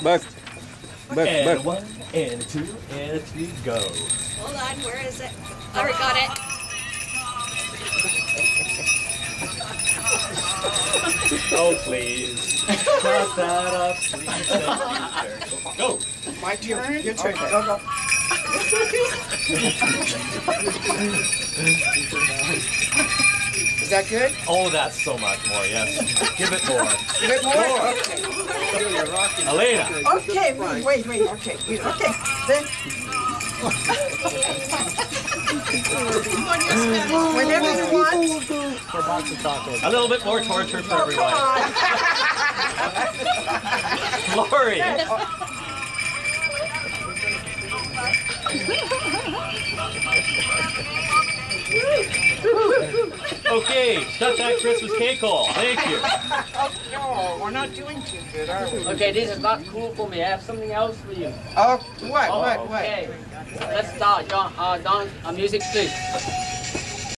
Back. Back, And back. a 1, and a 2, and a 3, go. Hold on, where is it? I already got it. Oh, please. Shut that up, please. Go. My turn? Your turn. Go, go. Is that good? Oh, that's so much more, yes. Give it more. Give it more? Okay. Elena. Okay, wait, okay. Okay. Then. Whenever you want. A little bit more torture for Come everyone. on. Lori. Okay, shut that Christmas cake hole. Thank you. Oh, we're not doing too good, are we? Okay, this is not cool for me. I have something else for you. Oh, what? Okay, let's start. Don, music please.